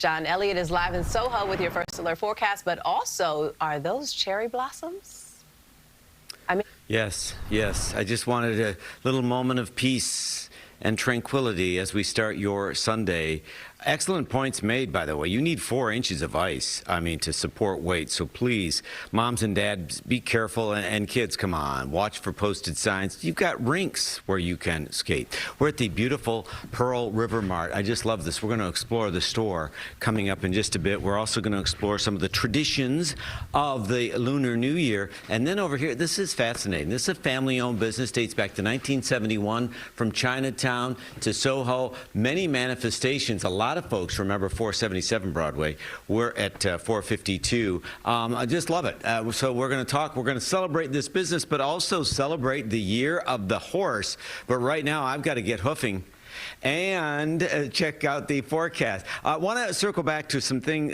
John Elliott is live in SoHo with your first alert forecast, but also, are those cherry blossoms? Yes. I just wanted a little moment of peace and tranquility as we start your Sunday. Excellent points made, by the way. You need 4 inches of ice, to support weight. So please, moms and dads, be careful. And kids, come on, watch for posted signs. You've got rinks where you can skate. We're at the beautiful Pearl River Mart. I just love this. We're going to explore the store coming up in just a bit. We're also going to explore some of the traditions of the Lunar New Year. And then over here, this is fascinating. This is a family-owned business, dates back to 1971, from Chinatown to SoHo. Many manifestations. A lot of folks remember 477 Broadway. We're at 452. I just love it. So we're going to celebrate this business, but also celebrate the year of the horse. But right now, I've got to get hoofing and check out the forecast. I want to circle back to something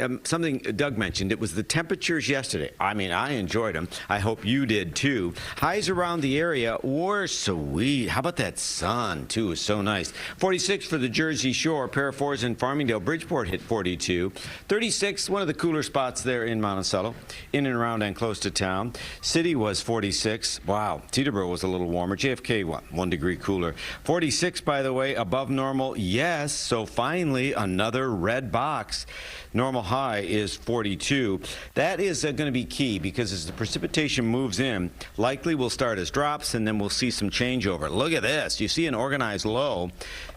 Doug mentioned. It was the temperatures yesterday. I enjoyed them. I hope you did too. Highs around the area were sweet. How about that sun too? It was so nice. 46 for the Jersey Shore. Pair of 4s in Farmingdale. Bridgeport hit 42. 36, one of the cooler spots there in Monticello, in and around and close to town. City was 46. Wow. Teterboro was a little warmer. JFK, 1 degree cooler. 46, by the way, above normal. Yes, so finally another red box. Normal high is 42. That is going to be key, because as the precipitation moves in, likely will start as drops and then we'll see some changeover. Look at this. You see an organized low.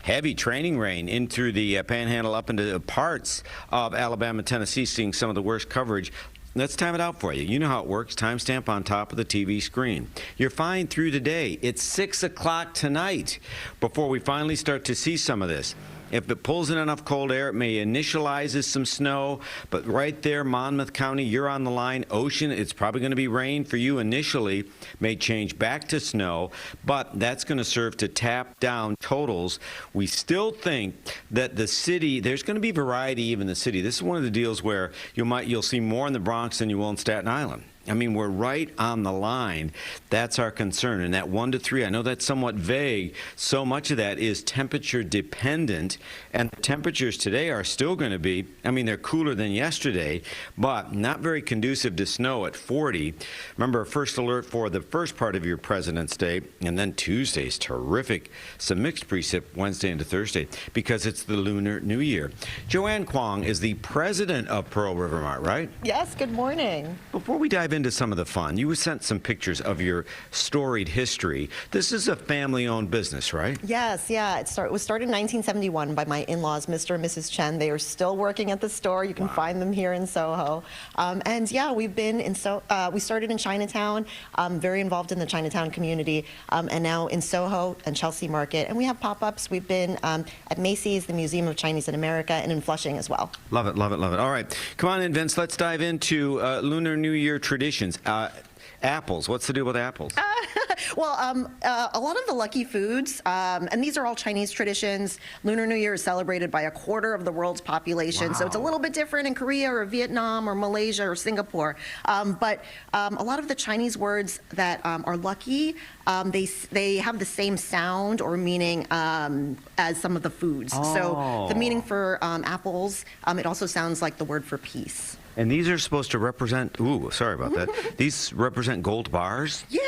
Heavy training rain in through the panhandle up into parts of Alabama, Tennessee, seeing some of the worst coverage. Let's time it out for you. You know how it works. Timestamp on top of the TV screen. You're fine through the day. It's 6 o'clock tonight before we finally start to see some of this. If it pulls in enough cold air, it may initialize as some snow, but right there, Monmouth County, you're on the line. Ocean, it's probably going to be rain for you initially, may change back to snow, but that's going to serve to tap down totals. We still think that the city, there's going to be variety even in the city. This is one of the deals where you'll see more in the Bronx than you will in Staten Island. We're right on the line. That's our concern. And that 1 to 3, I know that's somewhat vague. So much of that is temperature dependent. And the temperatures today are still going to be, they're cooler than yesterday, but not very conducive to snow at 40. Remember, first alert for the first part of your President's Day. And then Tuesday's terrific. Some mixed precip Wednesday into Thursday, because it's the Lunar New Year. Joanne Kwong is the president of Pearl River Mart, right? Yes, good morning. Before we dive into some of the fun, you sent some pictures of your storied history. This is a family-owned business, right? Yes, yeah. It was started in 1971 by my in-laws, Mr. and Mrs. Chen. They are still working at the store. You can find them here in SoHo. And yeah, we've been we started in Chinatown, very involved in the Chinatown community, and now in SoHo and Chelsea Market. And we have pop-ups. We've been at Macy's, the Museum of Chinese in America, and in Flushing as well. Love it, love it, love it. All right, come on in, Vince. Let's dive into Lunar New Year traditions. Apples. What's the deal with apples? Well, a lot of the lucky foods, and these are all Chinese traditions. Lunar New Year is celebrated by 1/4 of the world's population, so it's a little bit different in Korea or Vietnam or Malaysia or Singapore. But a lot of the Chinese words that are lucky, they have the same sound or meaning as some of the foods. Oh. So the meaning for apples, it also sounds like the word for peace. And these are supposed to represent, sorry about that. These represent gold bars? Yeah,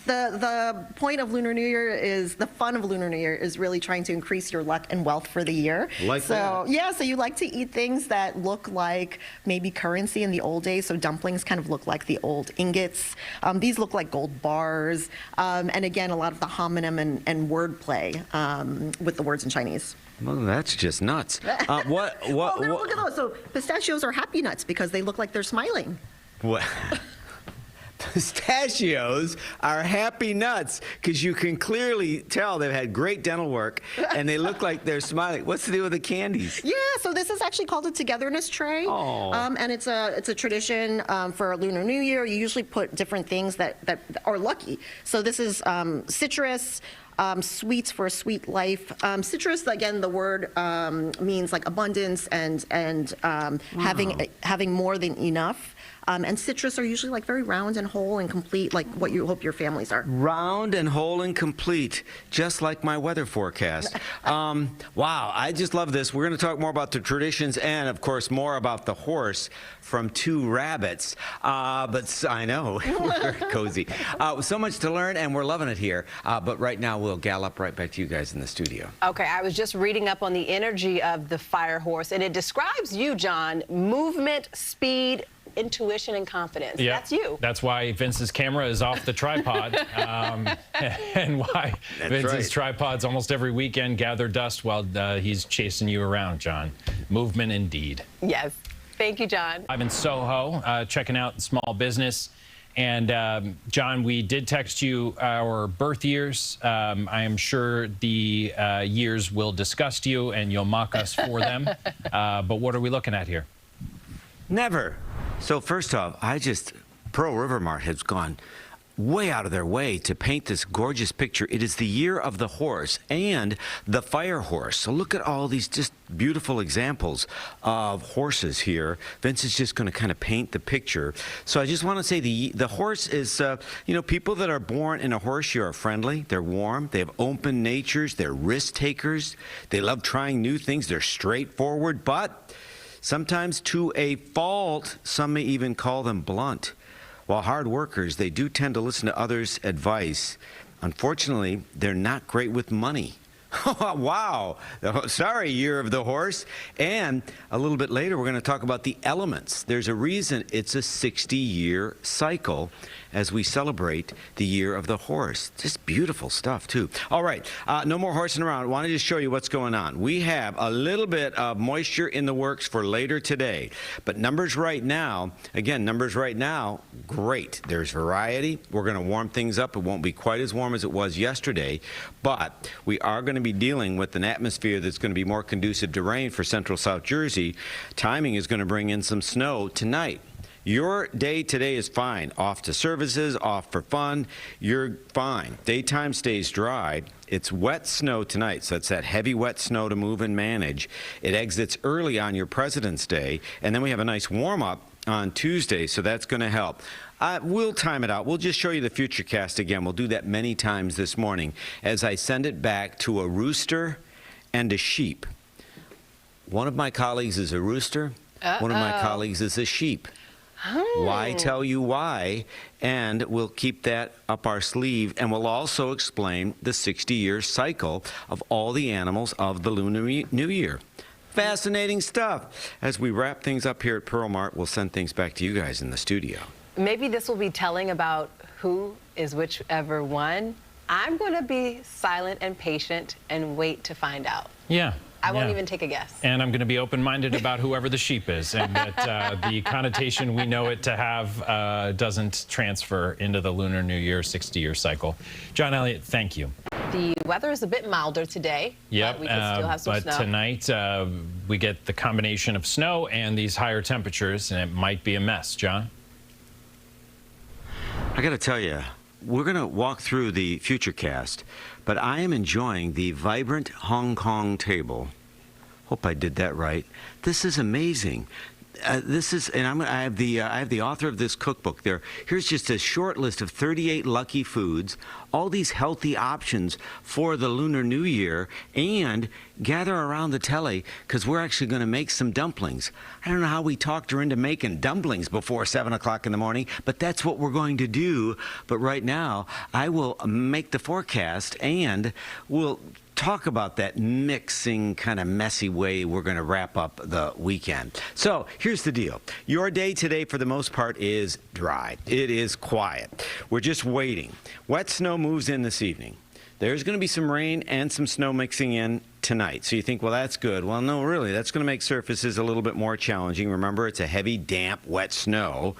the point of Lunar New Year is, the fun of Lunar New Year is really trying to increase your luck and wealth for the year. That. Yeah, so you like to eat things that look like maybe currency in the old days. So dumplings kind of look like the old ingots. These look like gold bars. And again, a lot of the homonym and wordplay with the words in Chinese. Well, that's just nuts. Look at those. So pistachios are happy nuts because they look like they're smiling. What? Pistachios are happy nuts because you can clearly tell they've had great dental work and they look like they're smiling. What's the deal with the candies? Yeah, so this is actually called a togetherness tray. Oh. And it's a tradition for Lunar New Year. You usually put different things that are lucky. So this is citrus, Sweets for a sweet life. Citrus, again, the word means like abundance and having more than enough. And citrus are usually like very round and whole and complete, like what you hope your families are. Round and whole and complete, just like my weather forecast. Wow, I just love this. We're going to talk more about the traditions and, of course, more about the horse from two rabbits. But I know, we're cozy. So much to learn, and we're loving it here. But right now, we'll gallop right back to you guys in the studio. Okay, I was just reading up on the energy of the fire horse, and it describes you, John, movement, speed, intuition, and confidence. Yeah, that's you. That's why Vince's camera is off the tripod, and why Vince's tripods almost every weekend gather dust while he's chasing you around, John. Movement indeed. Yes. Thank you, John. I'm in SoHo, checking out small business. And John, we did text you our birth years. I am sure the years will disgust you and you'll mock us for them. But what are we looking at here? Never. So first off, Pearl River Mart has gone way out of their way to paint this gorgeous picture. It is the year of the horse and the fire horse. So look at all these just beautiful examples of horses here. Vince is just going to kind of paint the picture. So I just want to say the horse is, people that are born in a horse year are friendly, they're warm, they have open natures, they're risk takers, they love trying new things, they're straightforward, but sometimes to a fault, some may even call them blunt. While hard workers, they do tend to listen to others' advice. Unfortunately, they're not great with money. Wow. Sorry, year of the horse. And a little bit later, we're going to talk about the elements. There's a reason it's a 60-year cycle as we celebrate the year of the horse. Just beautiful stuff, too. All right. No more horsing around. I wanted to show you what's going on. We have a little bit of moisture in the works for later today. But numbers right now, great. There's variety. We're going to warm things up. It won't be quite as warm as it was yesterday. But we are going to be dealing with an atmosphere that's going to be more conducive to rain for central South Jersey. Timing is going to bring in some snow tonight. Your day today is fine. Off to services, off for fun. You're fine. Daytime stays dry. It's wet snow tonight, so it's that heavy wet snow to move and manage. It exits early on your President's Day, and then we have a nice warm-up on Tuesday, so that's going to help. We'll time it out. We'll just show you the futurecast again. We'll do that many times this morning as I send it back to a rooster and a sheep. One of my colleagues is a rooster. One of my colleagues is a sheep. Oh. Why tell you why? And we'll keep that up our sleeve, and we'll also explain the 60-year cycle of all the animals of the Lunar New Year. Fascinating stuff. As we wrap things up here at Pearl Mart, we'll send things back to you guys in the studio. Maybe this will be telling about who is whichever one. I'm going to be silent and patient and wait to find out. Yeah. I won't even take a guess. And I'm going to be open-minded about whoever the sheep is, and that the connotation we know it to have doesn't transfer into the Lunar New Year 60-year cycle. John Elliott, thank you. The weather is a bit milder today. Yep, but we can still have some snow. Tonight we get the combination of snow and these higher temperatures, and it might be a mess. John? I got to tell you, we're going to walk through the futurecast, but I am enjoying the vibrant Hong Kong table. Hope I did that right. This is amazing. I have the author of this cookbook there. Here's just a short list of 38 lucky foods, all these healthy options for the Lunar New Year, and gather around the telly because we're actually going to make some dumplings. I don't know how we talked her into making dumplings before 7 o'clock in the morning, but that's what we're going to do. But right now, I will make the forecast and we'll talk about that mixing kind of messy way we're going to wrap up the weekend. So here's the deal. Your day today, for the most part, is dry. It is quiet. We're just waiting. Wet snow moves in this evening. There's going to be some rain and some snow mixing in tonight. So you think, well, that's good. Well, no, really, that's going to make surfaces a little bit more challenging. Remember, it's a heavy, damp, wet snow.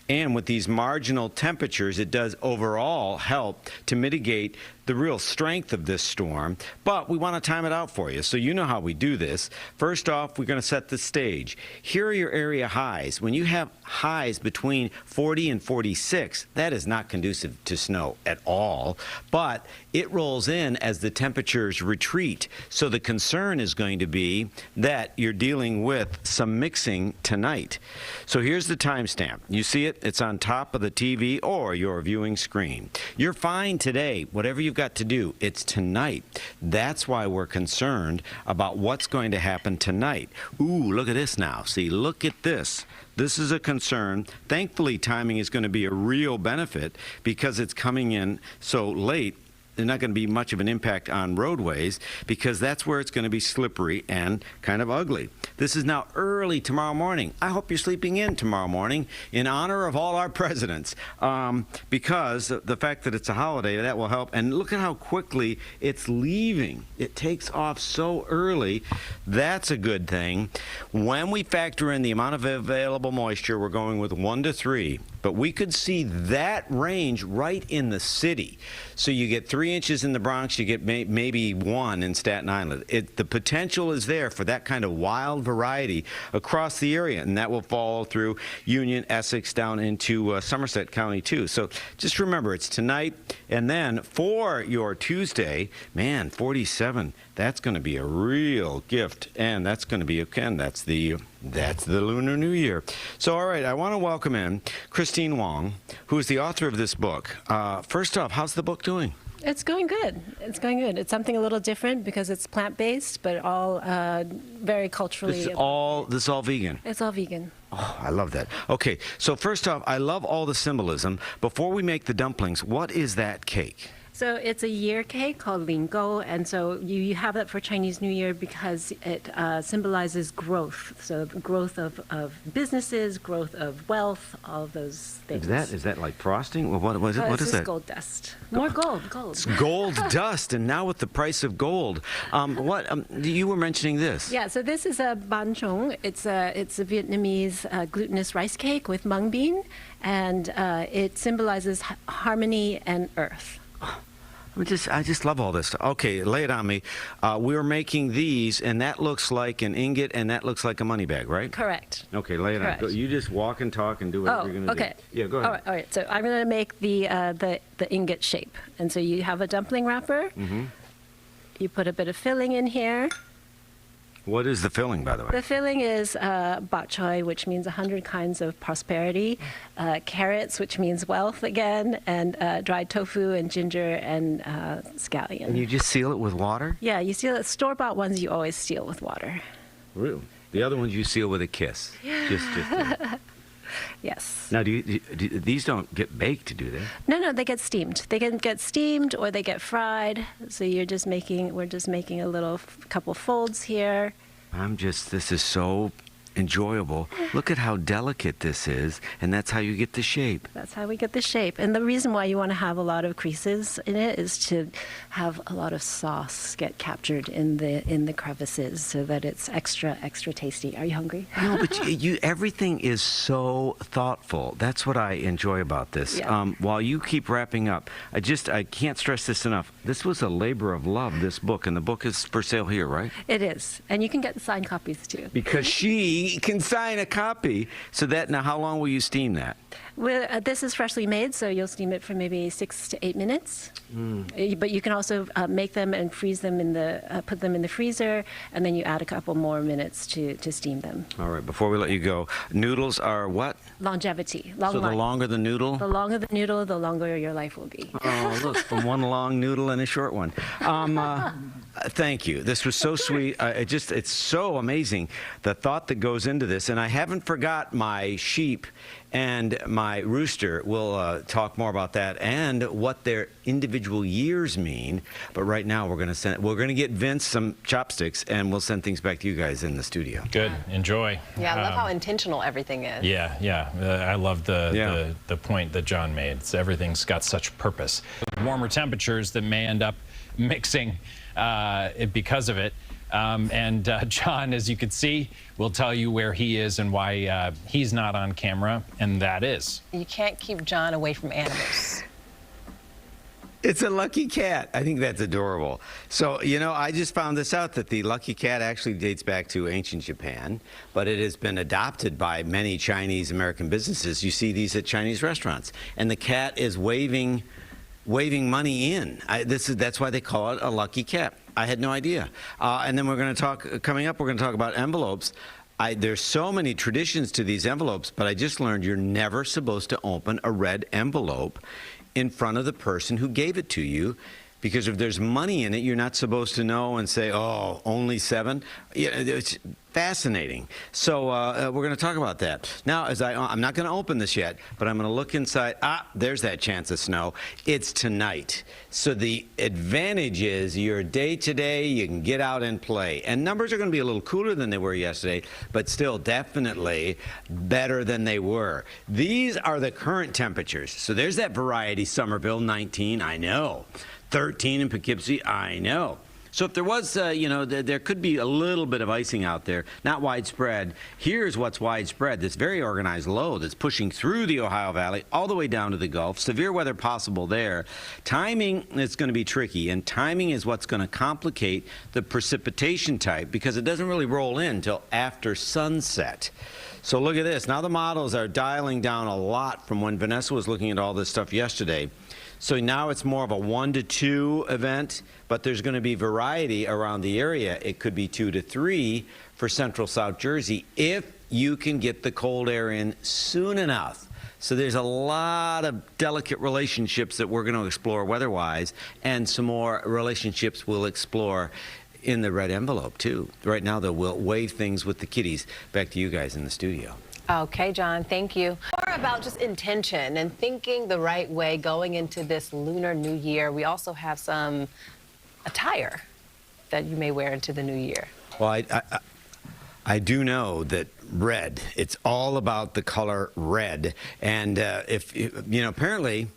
And with these marginal temperatures, it does overall help to mitigate the real strength of this storm, but we want to time it out for you. So you know how we do this. First off, we're going to set the stage. Here are your area highs. When you have highs between 40 and 46, that is not conducive to snow at all, but it rolls in as the temperatures retreat. So the concern is going to be that you're dealing with some mixing tonight. So here's the timestamp. You see it? It's on top of the TV or your viewing screen. You're fine today. Whatever you've got to do, it's tonight. That's why we're concerned about what's going to happen tonight. Ooh, look at this now. See, look at this. This is a concern. Thankfully, timing is going to be a real benefit because it's coming in so late. There's not going to be much of an impact on roadways because that's where it's going to be slippery and kind of ugly. This is now early tomorrow morning. I hope you're sleeping in tomorrow morning in honor of all our presidents because the fact that it's a holiday, that will help. And look at how quickly it's leaving. It takes off so early. That's a good thing. When we factor in the amount of available moisture, we're going with 1 to 3. But we could see that range right in the city. So you get 3 inches in the Bronx, you get maybe 1 in Staten Island. The potential is there for that kind of wild variety across the area, and that will follow through Union, Essex, down into Somerset County too. So just remember, it's tonight, and then for your Tuesday, man, 47. That's going to be a real gift, and that's going to be again. That's the Lunar New Year. So, all right, I want to welcome in Christine Wong, who is the author of this book. First off, how's the book doing? It's going good. It's going good. It's something a little different because it's plant-based, but all very culturally. This is all vegan. It's all vegan. Oh, I love that. Okay, so first off, I love all the symbolism. Before we make the dumplings, what is that cake? So it's a year cake called Lingo, and so you have that for Chinese New Year because it symbolizes growth. So growth of businesses, growth of wealth, all of those things. Is that like frosting? Well, what is it? What is that? Gold dust. More gold. It's gold dust, and now with the price of gold, you were mentioning this. Yeah. So this is a ban chong. It's a Vietnamese glutinous rice cake with mung bean, and it symbolizes harmony and earth. I just love all this. Okay, lay it on me. We're making these, and that looks like an ingot, and that looks like a money bag, right? Correct. Okay, lay it on. Go, you just walk and talk and do whatever you're going to do. Okay. Yeah, go ahead. All right. So I'm going to make the ingot shape, and so you have a dumpling wrapper. Mm-hmm. You put a bit of filling in here. What is the filling, by the way? The filling is bok choy, which means 100 kinds of prosperity, carrots, which means wealth again, and dried tofu and ginger and scallion. And you just seal it with water? Yeah, you seal it. Store-bought ones you always seal with water. Really? The other ones you seal with a kiss. Just Yes. Now, these don't get baked, do they? No, they get steamed. They can get steamed or they get fried. So we're just making a little couple folds here. This is so enjoyable. Look at how delicate this is, and that's how you get the shape. That's how we get the shape. And the reason why you want to have a lot of creases in it is to have a lot of sauce get captured in the crevices so that it's extra tasty. Are you hungry? No, but everything is so thoughtful. That's what I enjoy about this. Yeah. While you keep wrapping up, I can't stress this enough. This was a labor of love, this book, and the book is for sale here, right? It is. And you can get signed copies too. Because she can sign a copy. Now how long will you steam that? Well, this is freshly made, so you'll steam it for maybe 6 to 8 minutes. But you can also make them and freeze them put them in the freezer, and then you add a couple more minutes to steam them. All right, before we let you go, noodles are what? Longevity. So the longer the noodle? The longer the noodle, the longer your life will be. Oh, look, from one long noodle and a short one. Thank you. This was so sweet. It's so amazing, the thought that goes into this. And I haven't forgot my sheep and my rooster. We'll talk more about that and what their individual years mean. But right now, we're going to get Vince some chopsticks, and we'll send things back to you guys in the studio. Good. Enjoy. Yeah, I love how intentional everything is. Yeah. I love the point that John made. Everything's got such purpose. Warmer temperatures that may end up mixing because of it. John, as you can see, will tell you where he is and why he's not on camera, and that is. You can't keep John away from animals. It's a lucky cat. I think that's adorable. So, you know, I just found this out that the lucky cat actually dates back to ancient Japan, but it has been adopted by many Chinese American businesses. You see these at Chinese restaurants, and the cat is waving money in. That's why they call it a lucky cat. I had no idea. And then we're going to talk, coming up, we're going to talk about envelopes. There's so many traditions to these envelopes, but I just learned you're never supposed to open a red envelope in front of the person who gave it to you, because if there's money in it, you're not supposed to know and say, oh, only 7. Yeah, it's fascinating. So we're going to talk about that. Now, I'm not going to open this yet, but I'm going to look inside. There's that chance of snow. It's tonight. So the advantage is your day today, you can get out and play. And numbers are going to be a little cooler than they were yesterday, but still definitely better than they were. These are the current temperatures. So there's that variety, Somerville, 19, I know. 13 in Poughkeepsie, I know. So if there was, there could be a little bit of icing out there, not widespread. Here's what's widespread, this very organized low that's pushing through the Ohio Valley all the way down to the Gulf. Severe weather possible there. Timing is going to be tricky, and timing is what's going to complicate the precipitation type, because it doesn't really roll in until after sunset. So look at this. Now the models are dialing down a lot from when Vanessa was looking at all this stuff yesterday. So now it's more of a 1 to 2 event, but there's going to be variety around the area. It could be 2 to 3 for central South Jersey if you can get the cold air in soon enough. So there's a lot of delicate relationships that we're going to explore weather-wise, and some more relationships we'll explore in the red envelope, too. Right now, though, we'll wave things with the kitties. Back to you guys in the studio. Okay, John, thank you. More about just intention and thinking the right way going into this Lunar New Year. We also have some attire that you may wear into the new year. Well, I do know that red, it's all about the color red. And apparently,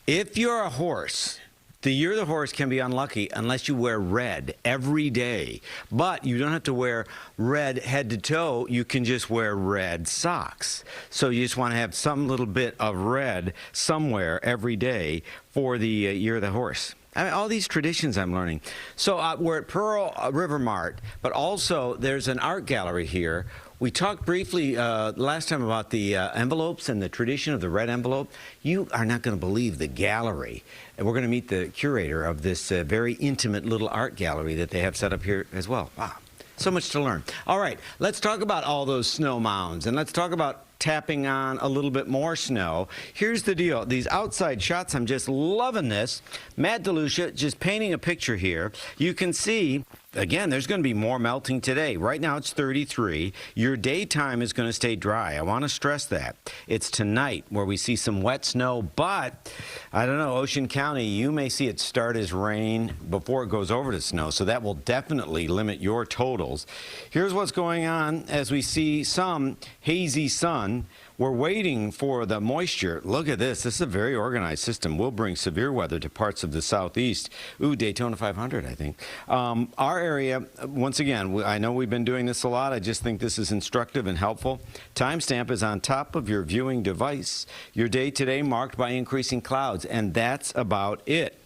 if you're a horse, the year of the horse can be unlucky unless you wear red every day. But you don't have to wear red head to toe. You can just wear red socks. So you just want to have some little bit of red somewhere every day for the year of the horse. I mean, all these traditions I'm learning. So we're at Pearl River Mart, but also there's an art gallery here. We talked briefly last time about the envelopes and the tradition of the red envelope. You are not going to believe the gallery. And we're going to meet the curator of this very intimate little art gallery that they have set up here as well. Wow, so much to learn. All right, let's talk about all those snow mounds, and let's talk about tapping on a little bit more snow. Here's the deal. These outside shots, I'm just loving this. Matt DeLucia just painting a picture here. You can see, again, there's going to be more melting today. Right now it's 33. Your daytime is going to stay dry. I want to stress that. It's tonight where we see some wet snow, but I don't know, Ocean County, you may see it start as rain before it goes over to snow, so that will definitely limit your totals. Here's what's going on as we see some hazy sun. We're waiting for the moisture. Look at this. This is a very organized system. We'll bring severe weather to parts of the southeast. Ooh, Daytona 500, I think. Our area, once again, I know we've been doing this a lot. I just think this is instructive and helpful. Timestamp is on top of your viewing device. Your day today marked by increasing clouds, and that's about it.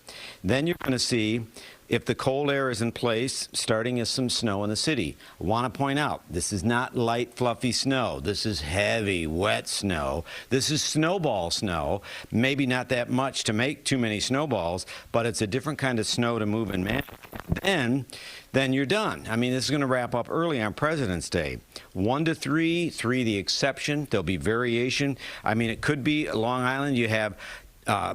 Then you're going to see if the cold air is in place, starting as some snow in the city. I want to point out, this is not light, fluffy snow. This is heavy, wet snow. This is snowball snow. Maybe not that much to make too many snowballs, but it's a different kind of snow to move in man. Then you're done. I mean, this is going to wrap up early on President's Day. 1 to 3, 3 the exception. There'll be variation. I mean, it could be Long Island. You have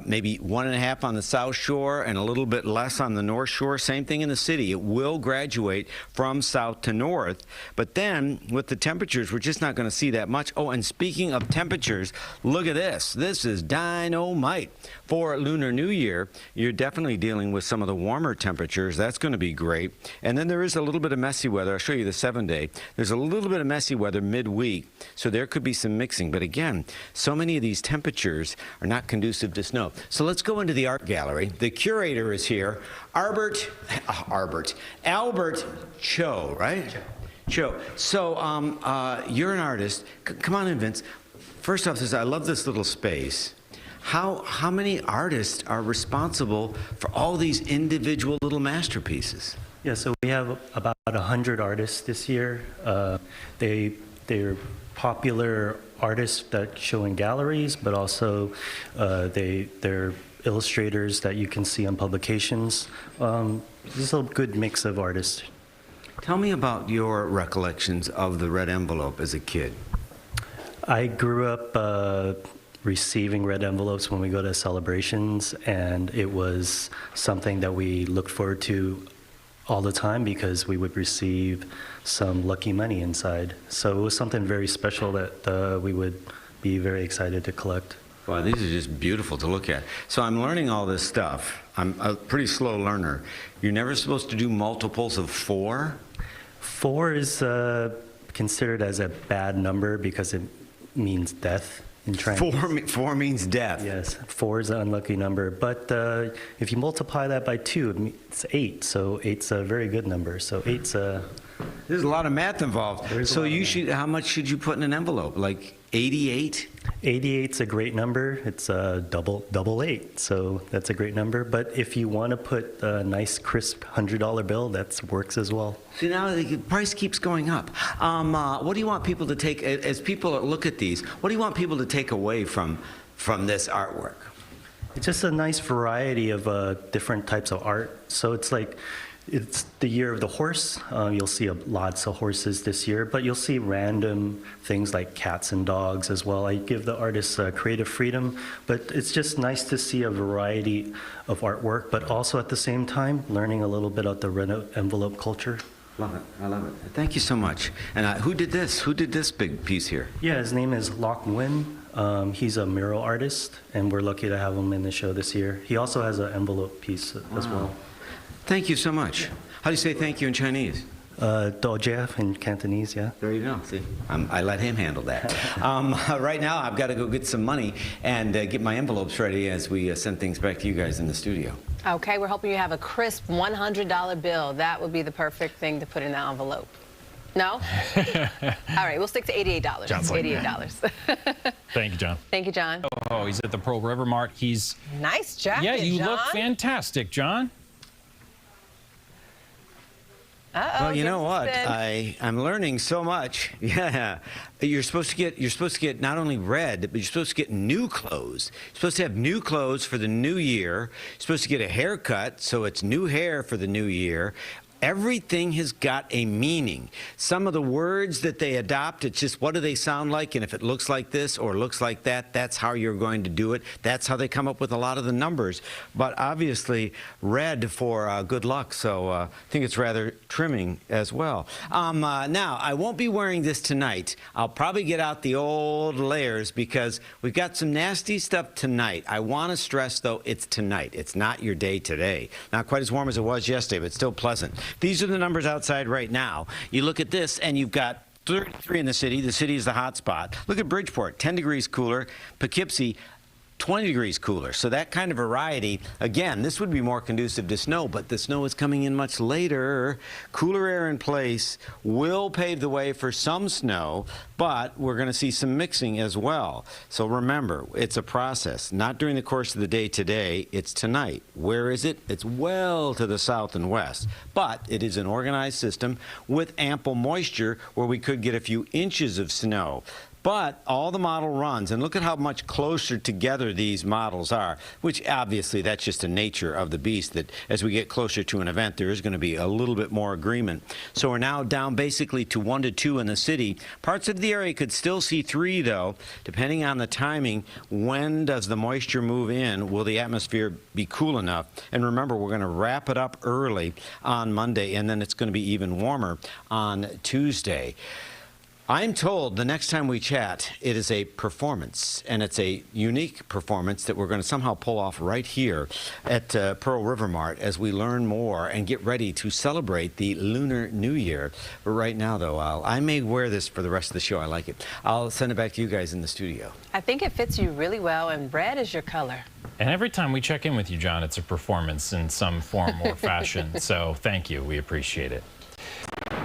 maybe 1.5 on the South Shore and a little bit less on the North Shore. Same thing in the city. It will graduate from south to north. But then with the temperatures, we're just not going to see that much. Oh, and speaking of temperatures, look at this. This is dynamite. For Lunar New Year, you're definitely dealing with some of the warmer temperatures. That's going to be great. And then there is a little bit of messy weather. I'll show you the 7-day. There's a little bit of messy weather midweek, so there could be some mixing. But again, so many of these temperatures are not conducive to snow. So let's go into the art gallery. The curator is here, Albert Cho, right? Cho. So you're an artist. Come on in, Vince. First off, I love this little space. How many artists are responsible for all these individual little masterpieces? Yeah, so we have about 100 artists this year. They're popular artists that show in galleries, but also they're illustrators that you can see on publications. This is a good mix of artists. Tell me about your recollections of the red envelope as a kid. I grew up receiving red envelopes when we go to celebrations, and it was something that we looked forward to all the time because we would receive some lucky money inside. So it was something very special that we would be very excited to collect. Wow, these are just beautiful to look at. So I'm learning all this stuff. I'm a pretty slow learner. You're never supposed to do multiples of 4? 4 is considered as a bad number because it means death in Chinese. 4 means death. Yes, 4 is an unlucky number. But if you multiply that by 2, it's 8. So 8's a very good number. So 8's There's a lot of math involved. There's a So lot of you math. should. How much should you put in an envelope? Like 88? 88's a great number. It's double 8, so that's a great number. But if you want to put a nice, crisp $100 bill, that works as well. See, now the price keeps going up. What do you want people to take, as people look at these, what do you want people to take away from this artwork? It's just a nice variety of different types of art. So it's the year of the horse. You'll see lots of horses this year, but you'll see random things like cats and dogs as well. I give the artists creative freedom, but it's just nice to see a variety of artwork, but also at the same time learning a little bit about the red envelope culture. Love it. I love it. Thank you so much. And who did this? Who did this big piece here? Yeah, his name is Loc Nguyen. He's a mural artist, and we're lucky to have him in the show this year. He also has an envelope piece as well. Thank you so much. How do you say thank you in Chinese? Dojia in Cantonese, yeah. There you go. See, I let him handle that. Right now, I've got to go get some money and get my envelopes ready as we send things back to you guys in the studio. Okay, we're hoping you have a crisp $100 bill. That would be the perfect thing to put in that envelope. No? All right, we'll stick to $88. John's like, $88. Thank you, John. Thank you, John. Oh, he's at the Pearl River Mart. He's Nice jacket, yeah, you John. look fantastic, John. Uh-oh, Well, you know what? spin. I'm learning so much. Yeah, you're supposed to get not only red, but you're supposed to get new clothes. You're supposed to have new clothes for the new year. You're supposed to get a haircut, so it's new hair for the new year. Everything has got a meaning. Some of the words that they adopt, it's just what do they sound like, and if it looks like this or looks like that, that's how you're going to do it. That's how they come up with a lot of the numbers. But obviously, red for good luck, so I think it's rather trimming as well. Now, I won't be wearing this tonight. I'll probably get out the old layers because we've got some nasty stuff tonight. I want to stress, though, it's tonight. It's not your day today. Not quite as warm as it was yesterday, but still pleasant. These are the numbers outside right now. You look at this, and you've got 33 in the city. The city is the hot spot. Look at Bridgeport, 10 degrees cooler. Poughkeepsie, 20 degrees cooler. So that kind of variety, again, this would be more conducive to snow, but the snow is coming in much later. Cooler air in place will pave the way for some snow, but we're going to see some mixing as well. So remember, it's a process. Not during the course of the day today, it's tonight. Where is it? It's well to the south and west, but it is an organized system with ample moisture where we could get a few inches of snow. But all the model runs, and look at how much closer together these models are, which obviously that's just the nature of the beast, that as we get closer to an event, there is going to be a little bit more agreement. So we're now down basically to 1 to 2 in the city. Parts of the area could still see 3, though, depending on the timing. When does the moisture move in? Will the atmosphere be cool enough? And remember, we're going to wrap it up early on Monday, and then it's going to be even warmer on Tuesday. I'm told the next time we chat, it is a performance, and it's a unique performance that we're going to somehow pull off right here at Pearl River Mart as we learn more and get ready to celebrate the Lunar New Year. But right now, though, I may wear this for the rest of the show. I like it. I'll send it back to you guys in the studio. I think it fits you really well, and red is your color. And every time we check in with you, John, it's a performance in some form or fashion. So thank you. We appreciate it.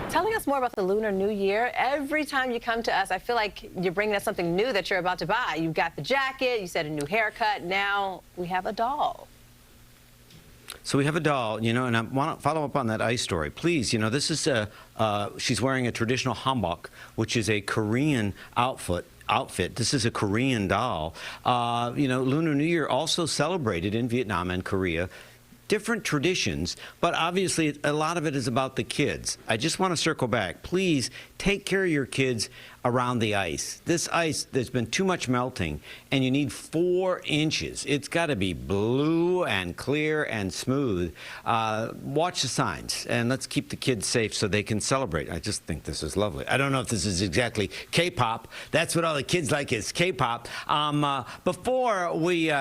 Telling us more about the Lunar New Year. Every time you come to us, I feel like you're bringing us something new that you're about to buy. You've got the jacket, you said a new haircut. Now we have a doll. So we have a doll, you know, and I want to follow up on that ice story. Please, you know, this is she's wearing a traditional hanbok, which is a Korean outfit. This is a Korean doll. You know, Lunar New Year also celebrated in Vietnam and Korea. Different traditions, but obviously a lot of it is about the kids. I just want to circle back. Please take care of your kids around the ice. This ice, there's been too much melting, and you need 4 inches. It's got to be blue and clear and smooth. Watch the signs, and let's keep the kids safe so they can celebrate. I just think this is lovely. I don't know if this is exactly K-pop. That's what all the kids like is K-pop. Before we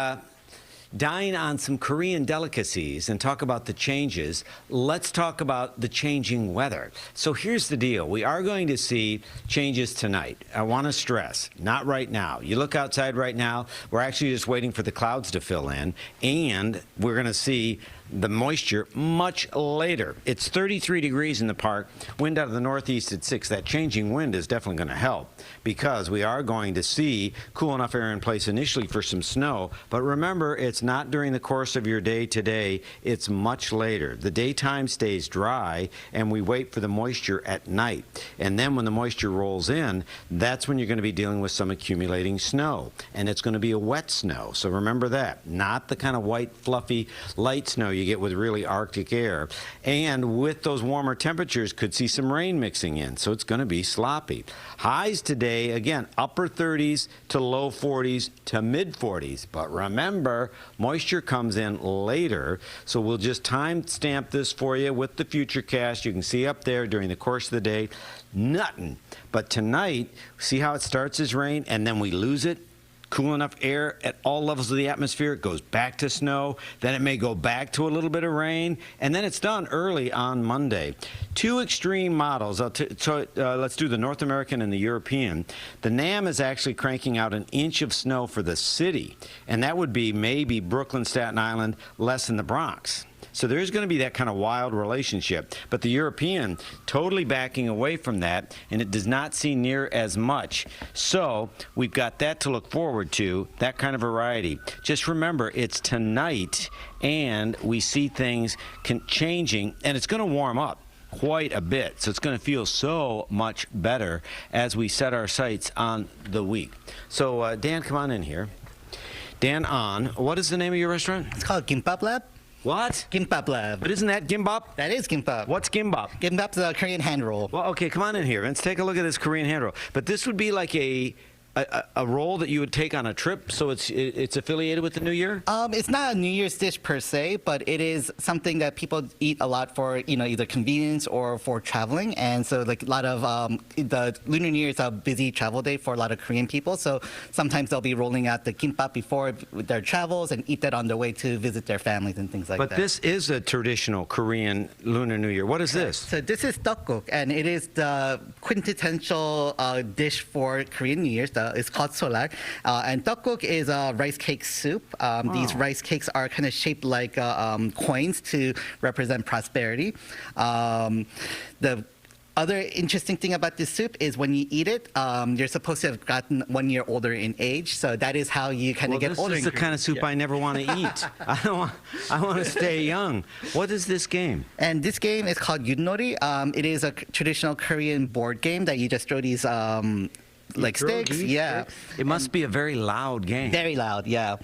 dine on some Korean delicacies and talk about the changes, let's talk about the changing weather. So here's the deal. We are going to see changes tonight. I want to stress, not right now. You look outside right now, we're actually just waiting for the clouds to fill in, and we're going to see the moisture much later. It's 33 degrees in the park, wind out of the northeast at 6. That changing wind is definitely going to help because we are going to see cool enough air in place initially for some snow. But remember, it's not during the course of your day today. It's much later. The daytime stays dry, and we wait for the moisture at night. And then when the moisture rolls in, that's when you're going to be dealing with some accumulating snow. And it's going to be a wet snow. So remember that. Not the kind of white, fluffy, light snow you get with really Arctic air. And with those warmer temperatures, could see some rain mixing in. So it's going to be sloppy. Highs today, again, upper 30s to low 40s to mid 40s. But remember, moisture comes in later. So we'll just time stamp this for you with the Futurecast. You can see up there during the course of the day, nothing. But tonight, see how it starts as rain and then we lose it? Cool enough air at all levels of the atmosphere, it goes back to snow, then it may go back to a little bit of rain, and then it's done early on Monday. 2 extreme models. Let's do the North American and the European. The NAM is actually cranking out an inch of snow for the city, and that would be maybe Brooklyn, Staten Island, less in the Bronx. So there's going to be that kind of wild relationship. But the European totally backing away from that, and it does not see near as much. So we've got that to look forward to, that kind of variety. Just remember, it's tonight, and we see things changing, and it's going to warm up quite a bit. So it's going to feel so much better as we set our sights on the week. So Dan, come on in here. Dan On, what is the name of your restaurant? It's called Gimbap Lab. What? Gimbap Lab. But isn't that gimbap? That is gimbap. What's gimbap? Gimbap's a Korean hand roll. Well, okay, come on in here. Let's take a look at this Korean hand roll. But this would be like a roll that you would take on a trip, so it's affiliated with the New Year? It's not a New Year's dish per se, but it is something that people eat a lot for, either convenience or for traveling. And so, like, a lot of the Lunar New Year is a busy travel day for a lot of Korean people. So sometimes they'll be rolling out the gimbap before their travels and eat that on their way to visit their families and things like that. But this is a traditional Korean Lunar New Year. What is this? So this is tteokguk, and it is the quintessential dish for Korean New Year's. It's called solar, and tteokguk is a rice cake soup. These rice cakes are kind of shaped like coins to represent prosperity. The other interesting thing about this soup is when you eat it, you're supposed to have gotten 1 year older in age. So that is how you kind of get older. This is the kind of soup I never want to eat. I want to stay young. What is this game? And this game is called Yudnori. It is a traditional Korean board game that you just throw these like sticks. Yeah. It must be a very loud game. Very loud, yeah.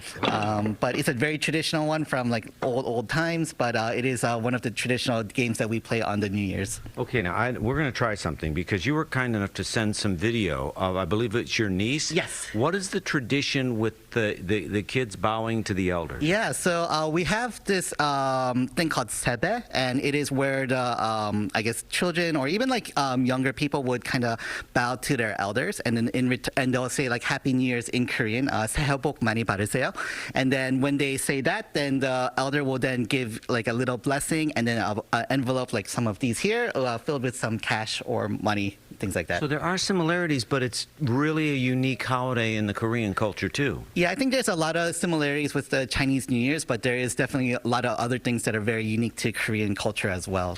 But it's a very traditional one from like old times. But it is one of the traditional games that we play on the New Year's. Okay, now we're going to try something because you were kind enough to send some video of, I believe it's your niece. Yes. What is the tradition with the kids bowing to the elders? Yeah, so we have this thing called sebe, and it is where the I guess children or even like younger people would kind of bow to their elders, and then and they'll say like Happy New Year's in Korean, 새해 복 많이 받으세요. And then when they say that, then the elder will then give like a little blessing, and then an envelope like some of these here filled with some cash or money, things like that. So there are similarities, but it's really a unique holiday in the Korean culture too. Yeah, I think there's a lot of similarities with the Chinese New Year's, but there is definitely a lot of other things that are very unique to Korean culture as well.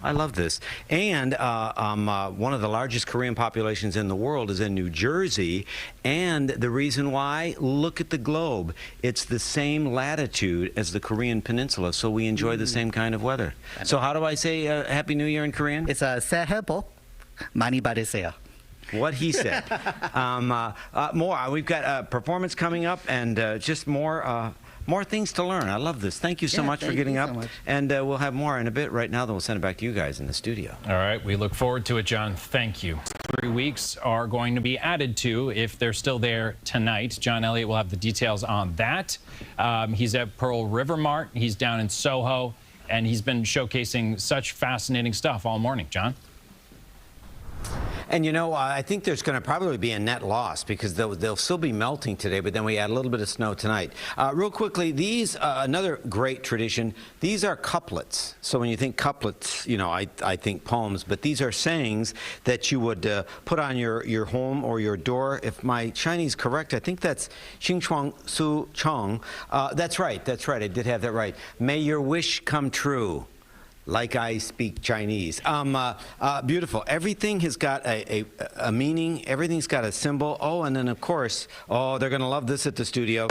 I love this. And one of the largest Korean populations in the world is in New Jersey. And the reason why, look at the globe. It's the same latitude as the Korean peninsula, so we enjoy the same kind of weather. So how do I say Happy New Year in Korean? It's 새해 복 많이 받으세요. What he said. More. We've got a performance coming up and just more things to learn. I love this. Thank you so much for getting up. And we'll have more in a bit. Right now, then we'll send it back to you guys in the studio. All right. We look forward to it, John. Thank you. 3 weeks are going to be added to if they're still there tonight. John Elliott will have the details on that. He's at Pearl River Mart. He's down in SoHo. And he's been showcasing such fascinating stuff all morning. John? And you know, I think there's going to probably be a net loss because they'll still be melting today, but then we add a little bit of snow tonight. Real quickly, these, another great tradition, these are couplets. So when you think couplets, you know, I think poems, but these are sayings that you would put on your home or your door. If my Chinese correct, I think that's Xing Chuang Su Chong. That's right, I did have that right. May your wish come true. Like I speak Chinese. Beautiful. Everything has got a meaning. Everything's got a symbol. Oh, and then, of course, they're going to love this at the studio.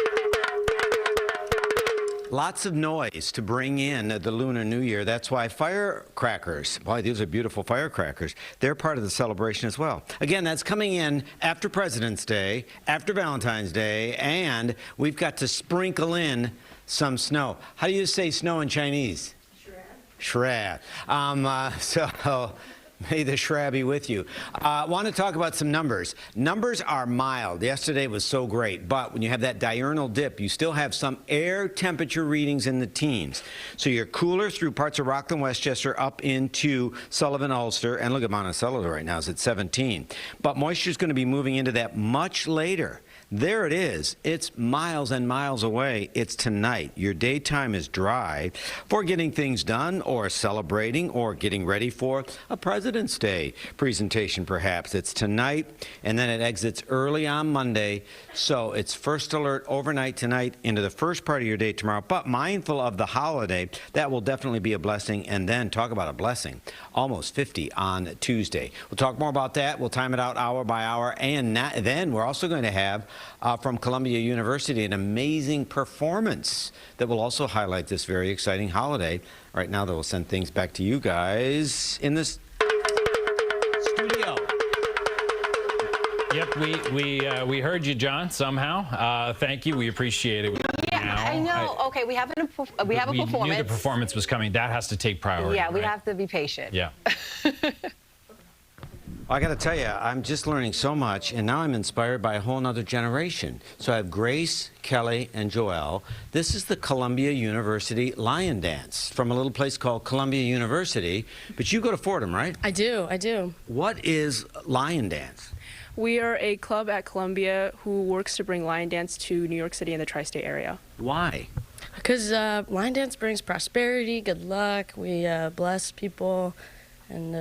Lots of noise to bring in the Lunar New Year. That's why firecrackers, boy, these are beautiful firecrackers. They're part of the celebration as well. Again, that's coming in after President's Day, after Valentine's Day, and we've got to sprinkle in some snow. How do you say snow in Chinese? Shrab. So may the shrab be with you. I want to talk about some numbers. Numbers are mild. Yesterday was so great, but when you have that diurnal dip, you still have some air temperature readings in the teens. So you're cooler through parts of Rockland, Westchester, up into Sullivan, Ulster, and look at Monticello right now, it's at 17. But moisture is going to be moving into that much later. There it is. It's miles and miles away. It's tonight. Your daytime is dry for getting things done or celebrating or getting ready for a President's Day presentation, perhaps. It's tonight, and then it exits early on Monday. So it's first alert overnight tonight into the first part of your day tomorrow. But mindful of the holiday, that will definitely be a blessing. And then talk about a blessing, almost 50 on Tuesday. We'll talk more about that. We'll time it out hour by hour. And then we're also going to have from Columbia University an amazing performance that will also highlight this very exciting holiday. Right now, they will send things back to you guys in this studio. Yep, we heard you, John, somehow. Thank you. We appreciate it. Yeah, I know. Okay, we have a performance. We knew the performance was coming. That has to take priority. Yeah, we right? have to be patient. Yeah. I got to tell you, I'm just learning so much, and now I'm inspired by a whole nother generation. So I have Grace, Kelly, and Joelle. This is the Columbia University Lion Dance from a little place called Columbia University. But you go to Fordham, right? I do. What is Lion Dance? We are a club at Columbia who works to bring lion dance to New York City and the tri-state area. Why? Because lion dance brings prosperity, good luck, we bless people, and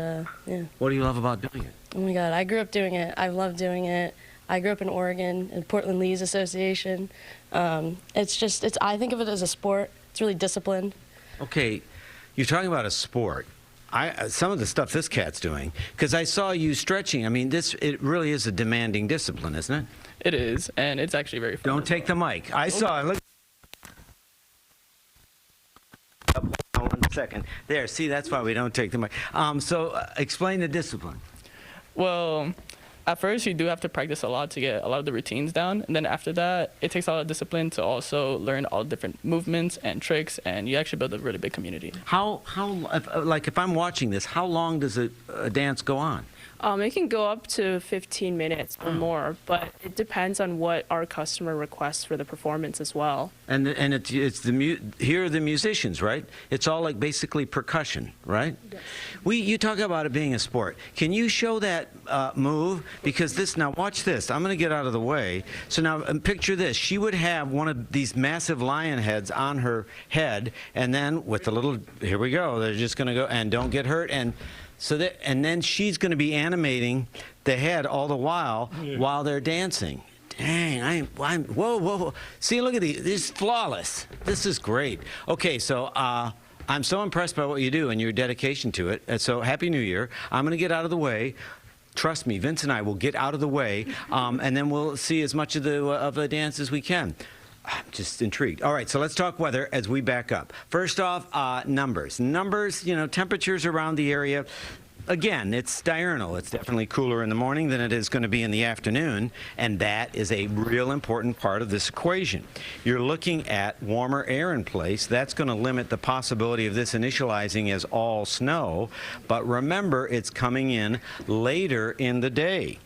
yeah. What do you love about doing it? Oh my God, I grew up doing it. I love doing it. I grew up in Oregon, in Portland Lee's Association. I think of it as a sport. It's really disciplined. Okay, you're talking about a sport. Some of the stuff this cat's doing, because I saw you stretching. I mean, it really is a demanding discipline, isn't it? It is, and it's actually very fun. Don't take the mic. I saw it. Look. 1 second. There, see, that's why we don't take the mic. So explain the discipline. Well, at first, you do have to practice a lot to get a lot of the routines down. And then after that, it takes a lot of discipline to also learn all the different movements and tricks. And you actually build a really big community. If I'm watching this, how long does a dance go on? It can go up to 15 minutes or more, but it depends on what our customer requests for the performance as well. And here are the musicians, right? It's all like basically percussion, right? Yes. You talk about it being a sport. Can you show that move? Because now watch this. I'm going to get out of the way. So now picture this. She would have one of these massive lion heads on her head, and then with the little, here we go. They're just going to go, and don't get hurt. And then she's going to be animating the head all the while they're dancing. Dang, whoa. See, look at these. This is flawless. This is great. Okay, so I'm so impressed by what you do and your dedication to it. And so Happy New Year. I'm going to get out of the way. Trust me, Vince and I will get out of the way, and then we'll see as much of the dance as we can. I'm just intrigued. All right, so let's talk weather as we back up. First off, numbers. Numbers, temperatures around the area. Again, it's diurnal. It's definitely cooler in the morning than it is going to be in the afternoon, and that is a real important part of this equation. You're looking at warmer air in place. That's going to limit the possibility of this initializing as all snow, but remember, it's coming in later in the day.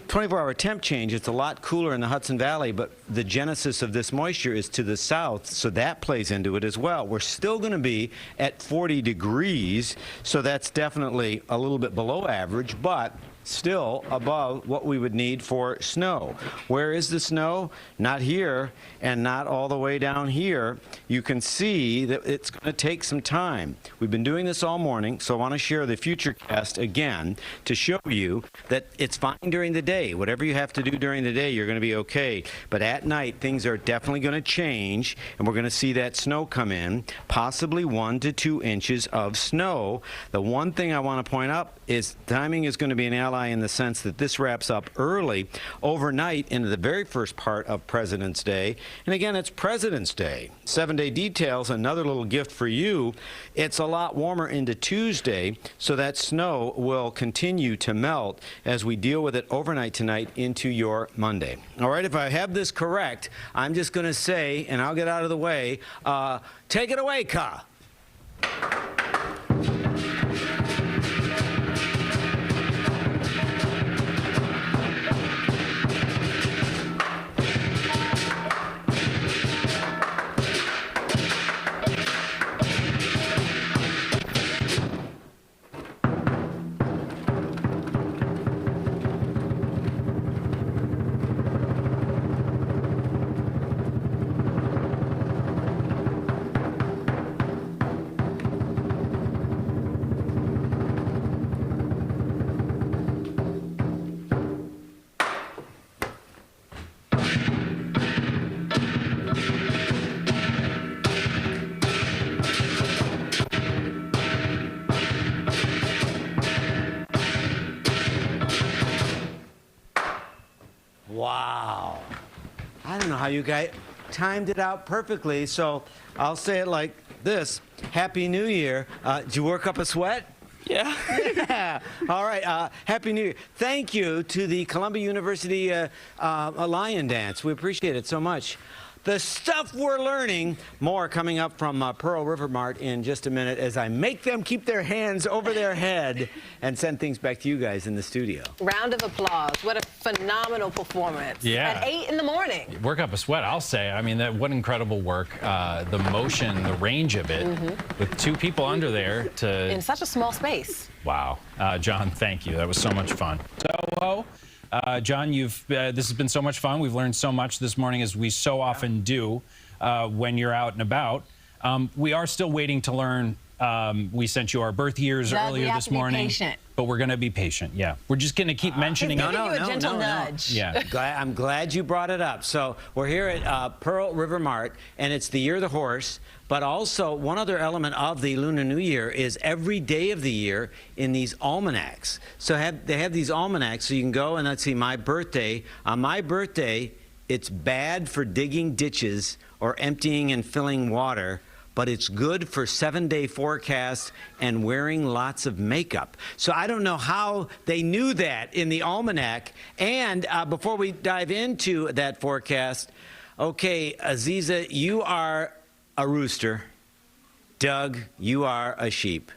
24-hour temp change, it's a lot cooler in the Hudson Valley, but the genesis of this moisture is to the south, so that plays into it as well. We're still going to be at 40 degrees, so that's definitely a little bit below average, but still above what we would need for snow. Where is the snow? Not here and not all the way down here. You can see that it's going to take some time. We've been doing this all morning, so I want to share the futurecast again to show you that it's fine during the day. Whatever you have to do during the day, you're going to be okay. But at night, things are definitely going to change, and we're going to see that snow come in, possibly 1 to 2 inches of snow. The one thing I want to point out is timing is going to be an ally in the sense that this wraps up early overnight into the very first part of President's Day. And again, it's President's Day. 7-day details, another little gift for you. It's a lot warmer into Tuesday, so that snow will continue to melt as we deal with it overnight tonight into your Monday. All right, if I have this correct, I'm just going to say, and I'll get out of the way, take it away, Ka. Wow. I don't know how you guys timed it out perfectly, so I'll say it like this. Happy New Year. Did you work up a sweat? Yeah. Yeah. All right. Happy New Year. Thank you to the Columbia University Lion Dance. We appreciate it so much. The stuff we're learning, more coming up from Pearl River Mart in just a minute as I make them keep their hands over their head and send things back to you guys in the studio. Round of applause. What a phenomenal performance. Yeah. At 8 in the morning. Work up a sweat, I'll say. I mean, what incredible work. The motion, the range of it, with 2 people under there to... In such a small space. Wow. John, thank you. That was so much fun. SoHo. John, this has been so much fun. We've learned so much this morning, as we so often do when you're out and about. We are still waiting to learn. We sent you our birth years earlier this morning. Patient. But we're going to be patient, yeah. We're just going to keep mentioning it. Giving you a gentle nudge. Yeah. I'm glad you brought it up. So we're here at Pearl River Mart, and it's the Year of the Horse. But also, one other element of the Lunar New Year is every day of the year in these almanacs. So they have these almanacs, so you can go and let's see, my birthday. On my birthday, it's bad for digging ditches or emptying and filling water, but it's good for 7-day forecasts and wearing lots of makeup. So I don't know how they knew that in the almanac. And before we dive into that forecast, okay, Aziza, you are a rooster. Doug, you are a sheep.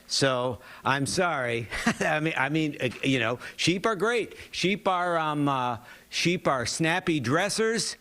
So I'm sorry. I mean, you know, sheep are great. Sheep are snappy dressers.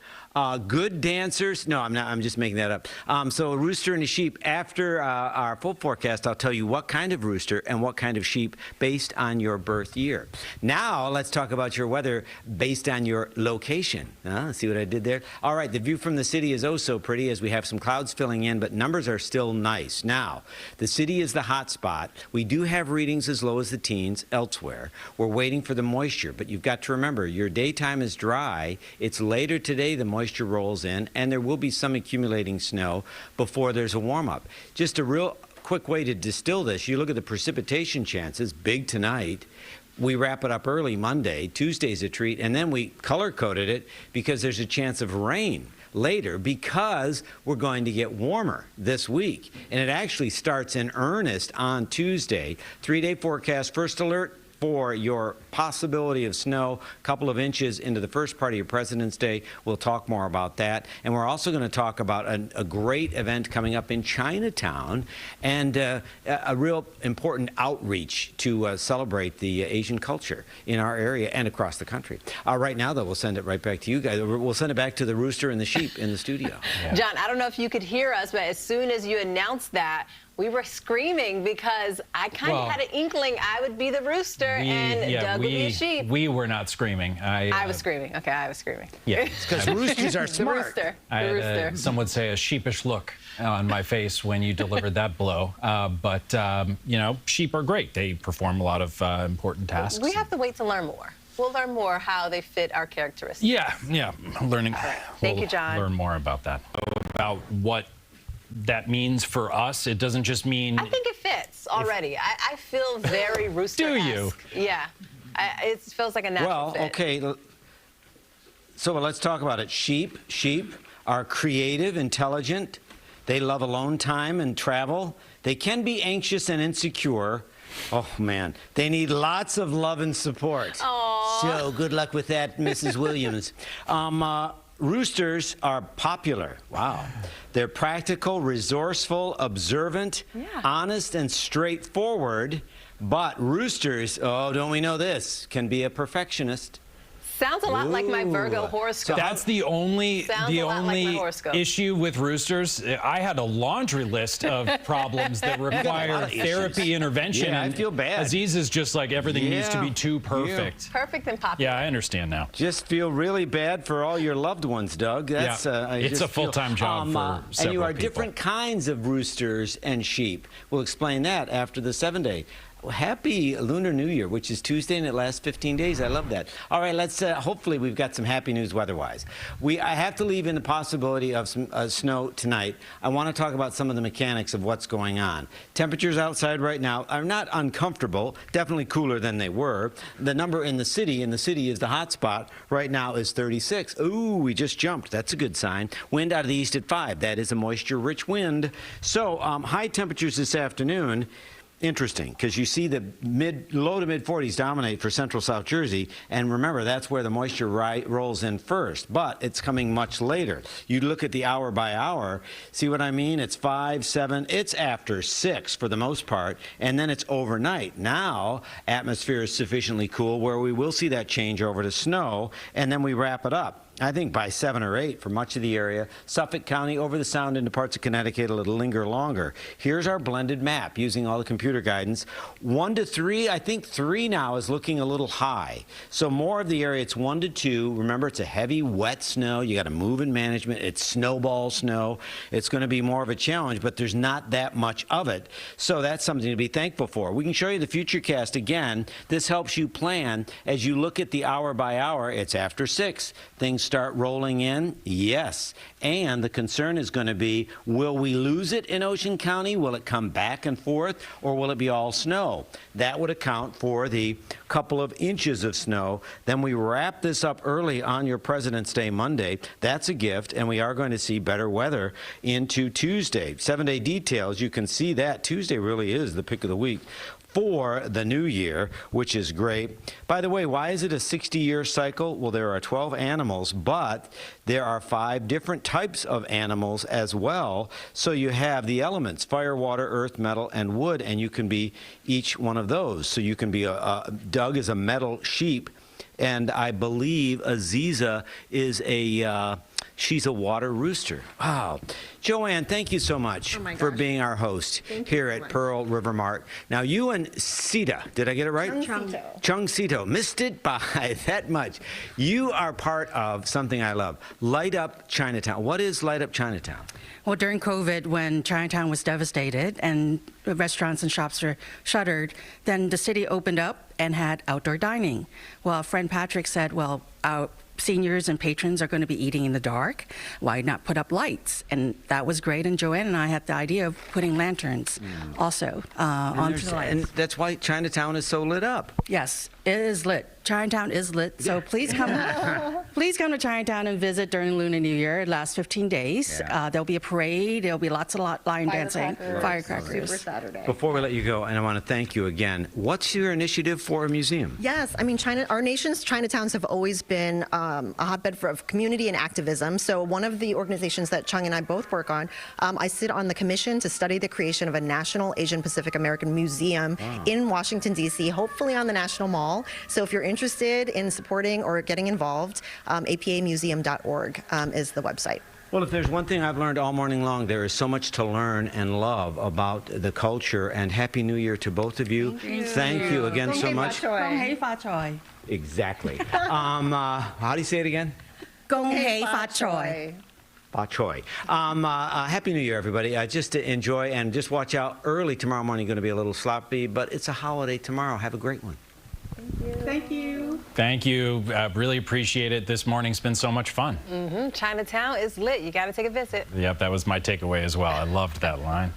Good dancers. No, I'm not. I'm just making that up. So a rooster and a sheep. After our full forecast, I'll tell you what kind of rooster and what kind of sheep based on your birth year. Now, let's talk about your weather based on your location. See what I did there? All right, the view from the city is oh so pretty as we have some clouds filling in, but numbers are still nice. Now, the city is the hot spot. We do have readings as low as the teens elsewhere. We're waiting for the moisture, but you've got to remember, your daytime is dry. It's later today, the moisture rolls in, and there will be some accumulating snow before there's a warm-up. Just a real quick way to distill this, you look at the precipitation chances, big tonight. We wrap it up early Monday. Tuesday's a treat, and then we color-coded it because there's a chance of rain later because we're going to get warmer this week. And it actually starts in earnest on Tuesday. 3-day forecast, first alert for your possibility of snow, a couple of inches into the first part of your President's Day. We'll talk more about that. And we're also going to talk about a great event coming up in Chinatown and a real important outreach to celebrate the Asian culture in our area and across the country. Right now, though, we'll send it right back to you guys. We'll send it back to the rooster and the sheep in the studio. Yeah. John, I don't know if you could hear us, but as soon as you announced that, we were screaming because I kind of had an inkling I would be the rooster and Doug would be a sheep. We were not screaming. I was screaming. Okay, I was screaming. Yeah. Because roosters are smart. The rooster. Some would say a sheepish look on my face when you delivered that blow. But, you know, sheep are great. They perform a lot of important tasks. We have to wait to learn more. We'll learn more how they fit our characteristics. Yeah. Learning. Right. Thank you, John. Learn more about that. About what that means for us. It doesn't just mean. I think it fits already. I feel very rooster-esque. Do you? Yeah. It feels like a natural fit. Well, okay. So let's talk about it. Sheep are creative, intelligent. They love alone time and travel. They can be anxious and insecure. Oh, man. They need lots of love and support. Aww. So good luck with that, Mrs. Williams. Roosters are popular. Wow. They're practical, resourceful, observant, honest, and straightforward. But roosters, oh, don't we know this, can be a perfectionist. Sounds a lot like my Virgo horoscope. That's the only issue with roosters. I had a laundry list of problems that require therapy intervention. Yeah, I feel bad. Aziz is just like everything needs to be too perfect. Perfect and popular. Yeah, I understand now. Just feel really bad for all your loved ones, Doug. That's, it's a full-time job for several And you are people. different kinds of roosters and sheep. We'll explain that after the 7-day. Happy Lunar New Year, which is Tuesday and it lasts 15 days. I love that. All right, let's hopefully we've got some happy news weather-wise. I have to leave in the possibility of some snow tonight. I want to talk about some of the mechanics of what's going on. Temperatures outside right now are not uncomfortable, definitely cooler than they were. The number in the city is the hot spot right now is 36. Ooh, we just jumped. That's a good sign. Wind out of the east at 5. That is a moisture-rich wind. So high temperatures this afternoon. Interesting, because you see the low to mid 40s dominate for central South Jersey, and remember that's where the moisture rolls in first, but it's coming much later. You look at the hour by hour, see what I mean? It's 5, 7, it's after 6 for the most part, and then it's overnight. Now atmosphere is sufficiently cool where we will see that change over to snow, and then we wrap it up. I think by 7 or 8 for much of the area. Suffolk County over the Sound into parts of Connecticut, it'll linger longer. Here's our blended map using all the computer guidance. 1 to 3, I think 3 now is looking a little high. So more of the area, it's 1 to 2. Remember, it's a heavy, wet snow. You got to move in management. It's snowball snow. It's going to be more of a challenge, but there's not that much of it. So that's something to be thankful for. We can show you the Futurecast again. This helps you plan as you look at the hour by hour. It's after 6. Things start rolling in? Yes. And the concern is going to be, will we lose it in Ocean County? Will it come back and forth, or will it be all snow? That would account for the couple of inches of snow. Then we wrap this up early on your President's Day Monday. That's a gift, and we are going to see better weather into Tuesday. 7-day details, you can see that Tuesday really is the pick of the week for the new year, which is great. By the way, why is it a 60-year cycle? Well, there are 12 animals, but there are 5 different types of animals as well. So you have the elements, fire, water, earth, metal, and wood, and you can be each one of those. So you can be Doug is a metal sheep, and I believe Aziza is she's a water rooster. Wow. Joanne, thank you so much for being our host here at Pearl River Mart. Now, you and Sita, did I get it right? Chung Sito. Missed it by that much. You are part of something I love, Light Up Chinatown. What is Light Up Chinatown? Well, during COVID, when Chinatown was devastated and restaurants and shops were shuttered, then the city opened up and had outdoor dining. Well, friend Patrick said, well, our seniors and patrons are going to be eating in the dark. Why not put up lights? And that was great. And Joanne and I had the idea of putting lanterns also onto the lights. And that's why Chinatown is so lit up. Yes, it is lit. Chinatown is lit. So please come, please come to Chinatown and visit during Lunar New Year. It lasts 15 days. There'll be a parade. There'll be lots of lion dancing, firecrackers. Super Saturday. Before we let you go, and I want to thank you again, what's your initiative for a museum? Yes, I mean, our nation's Chinatowns have always been a hotbed of community and activism. So one of the organizations that Chung and I both work on, I sit on the commission to study the creation of a National Asian Pacific American Museum in Washington, D.C., hopefully on the National Mall. So if you're interested in supporting or getting involved, apamuseum.org is the website. Well, if there's one thing I've learned all morning long, there is so much to learn and love about the culture. And Happy New Year to both of you. Thank you again so much. Gong hei fa choi. Exactly. How do you say it again? Gong hei fa choi. Fa choi. Happy New Year, everybody. Just to enjoy and just watch out. Early tomorrow morning, going to be a little sloppy, but it's a holiday tomorrow. Have a great one. Thank you. Thank you. Really appreciate it. This morning's been so much fun. Chinatown is lit. You got to take a visit. Yep, that was my takeaway as well. I loved that line.